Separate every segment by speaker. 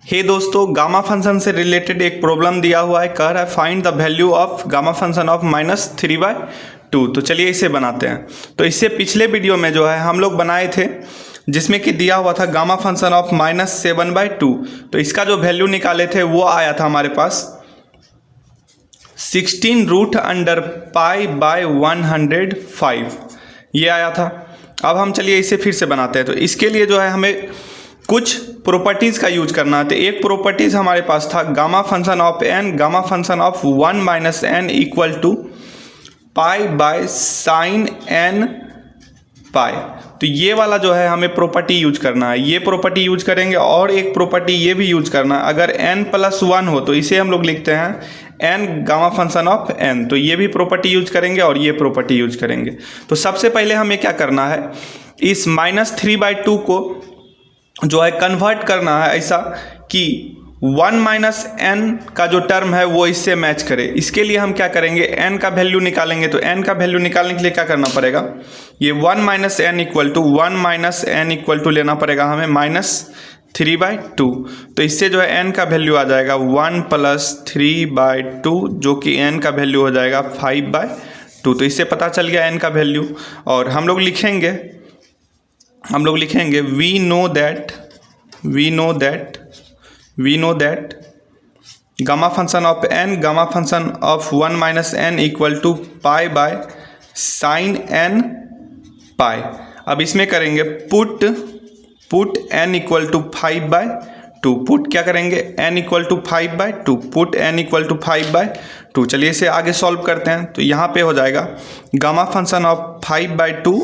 Speaker 1: हे दोस्तों, gamma function से related एक प्रॉब्लम दिया हुआ है। कह रहा है find the value of gamma function of -3/2। तो चलिए इसे बनाते हैं। तो इससे पिछले वीडियो में जो है हम लोग बनाए थे जिसमें कि दिया हुआ था गामा फंक्शन ऑफ -7/2। तो इसका जो वैल्यू निकाले थे वो आया था हमारे पास 16√π/105 ये आया था। अब हम चलिए इसे फिर से बनाते हैं। तो इसके लिए जो है हमें कुछ प्रॉपर्टीज़ का यूज करना है। तो एक प्रॉपर्टीज़ हमारे पास था gamma function of n, gamma function of 1 - n equal to π/sin n pi. तो ये वाला जो है हमें प्रॉपर्टी यूज करना है, ये प्रॉपर्टी यूज करेंगे। और एक प्रॉपर्टी ये भी यूज करना है, अगर n+1 हो तो इसे हम लोग लिखते हैं n gamma function of n। तो ये भी प्रॉपर्टी यूज करेंगे और ये प्रॉपर्टी यूज करेंगे। तो सबसे पहले हमें क्या करना है, इस -3/2 को जो है कन्वर्ट करना है ऐसा कि 1 - n का जो टर्म है वो इससे मैच करे। इसके लिए हम क्या करेंगे, n का वैल्यू निकालेंगे। तो n का वैल्यू निकालने के लिए क्या करना पड़ेगा, ये 1 - n इक्वल टू लेना पड़ेगा हमें -3/2। तो इससे जो है n का वैल्यू आ जाएगा 1 + 3/2 जो कि n का वैल्यू हो जाएगा 5/2। तो इससे पता चल गया n का वैल्यू। और हम लोग लिखेंगे we know that gamma function of n, gamma function of 1 - n equal to π/sin n pi. अब इसमें करेंगे put n equal to 5/2। Put क्या करेंगे, n equal to 5/2, put n equal to 5/2। चलिए इसे आगे सॉल्व करते हैं। तो यहाँ पे हो जाएगा gamma function of 5/2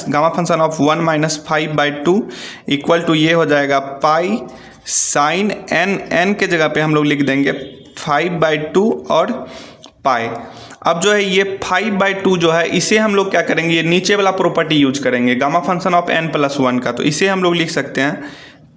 Speaker 1: gamma function of 1 - 5/2 equal to ये हो जाएगा π/sin n के जगह पे हम लोग लिख देंगे 5/2 और पाई। अब जो है ये 5/2 जो है इसे हम लोग क्या करेंगे, ये नीचे वाला प्रॉपर्टी यूज करेंगे गामा फंक्शन ऑफ n+1 का। तो इसे हम लोग लिख सकते हैं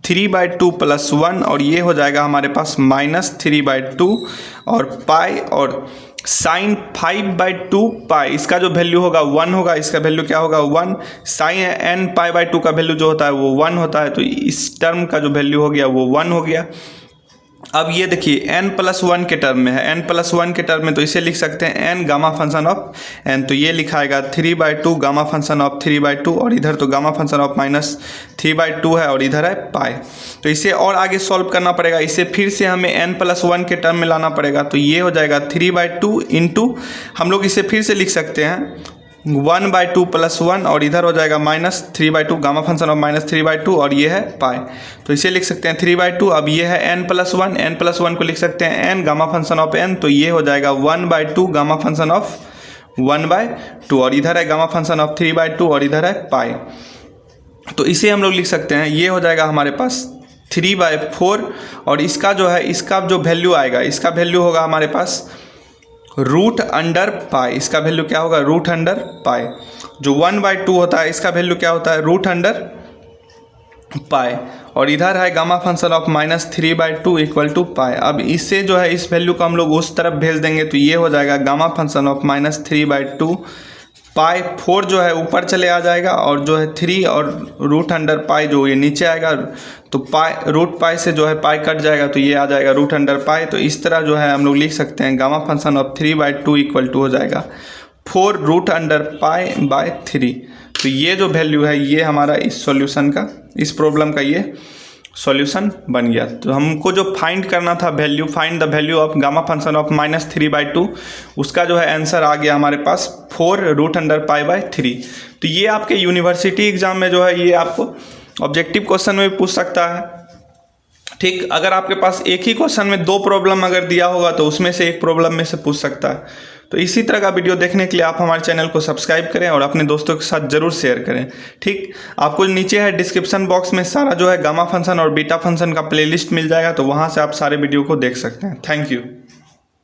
Speaker 1: 3/2 + 1 और ये हो जाएगा हमारे पास -3/2 और पाई और साइन 5/2 पाई। इसका जो वैल्यू होगा 1 होगा, इसका वैल्यू क्या होगा 1। साइन n π/2 का वैल्यू जो होता है वो 1 होता है। तो इस टर्म का जो वैल्यू हो गया वो 1 हो गया। अब ये देखिए n+1 के टर्म में है, n+1 के टर्म में, तो इसे लिख सकते हैं n gamma function of n। तो ये लिखाएगा 3/2 गामा फंक्शन ऑफ 3/2 और इधर तो गामा फंक्शन ऑफ -3/2 है और इधर है पाई। तो इसे और आगे सॉल्व करना पड़ेगा, इसे फिर से हमें n+1 के टर्म में लाना पड़ेगा। तो ये हो जाएगा 3/2 इंटू, हम लोग इसे फिर से लिख सकते हैं 1/2 + 1 और इधर हो जाएगा -3/2 गामा फंक्शन ऑफ -3/2 और ये है पाई। तो इसे लिख सकते हैं 3/2। अब ये है n+1 को लिख सकते हैं n gamma function of n। तो ये हो जाएगा 1/2 गामा फंक्शन ऑफ 1/2 और इधर है गामा फंक्शन ऑफ 3/2 और इधर है पाई। तो इसे हम लोग लिख सकते हैं, ये हो जाएगा हमारे पास 3/4 और इसका जो वैल्यू आएगा, इसका वैल्यू होगा हमारे पास √पाई। इसका वैल्यू क्या होगा, √पाई। जो 1/2 होता है इसका वैल्यू क्या होता है, √पाई। और इधर है gamma function of -3/2 equal to pi. अब इससे जो है इस वैल्यू को हम लोग उस तरफ भेज देंगे। तो ये हो जाएगा गामा फंक्शन ऑफ -3/2 पाई। 4 जो है ऊपर चले आ जाएगा और जो है 3 और √पाई जो ये नीचे आएगा। तो √पाई से जो है पाई कट जाएगा तो ये आ जाएगा √पाई। तो इस तरह जो है हम लोग लिख सकते हैं gamma function of 3/2 equal to हो जाएगा 4 √पाई/3। तो ये जो वैल्यू है ये हमारा इस सॉल्यूशन का, इस प्रॉब्लम का ये सॉल्यूशन बन गया। तो हमको जो फाइंड करना था value, find the value of gamma function of -3/2, उसका जो है आंसर आ गया हमारे पास 4 √पाई/3। तो ये आपके यूनिवर्सिटी एग्जाम में जो है ये आपको ऑब्जेक्टिव क्वेश्चन में भी पूछ सकता है। ठीक, अगर आपके पास एक ही क्वेश्चन में 2 प्रॉब्लम अगर दिया होगा तो उसमें से एक प्रॉब्लम में से पूछ सकता है। तो इसी तरह का वीडियो देखने के लिए आप हमारे चैनल को सब्सक्राइब करें और अपने दोस्तों के साथ ज़रूर शेयर करें। ठीक, आपको नीचे है डिस्क्रिप्शन बॉक्स में सारा जो है गामा फंक्शन और बीटा फंक्शन का प्लेलिस्ट मिल जाएगा। तो वहाँ से आप सारे वीडियो को देख सकते हैं। Thank you.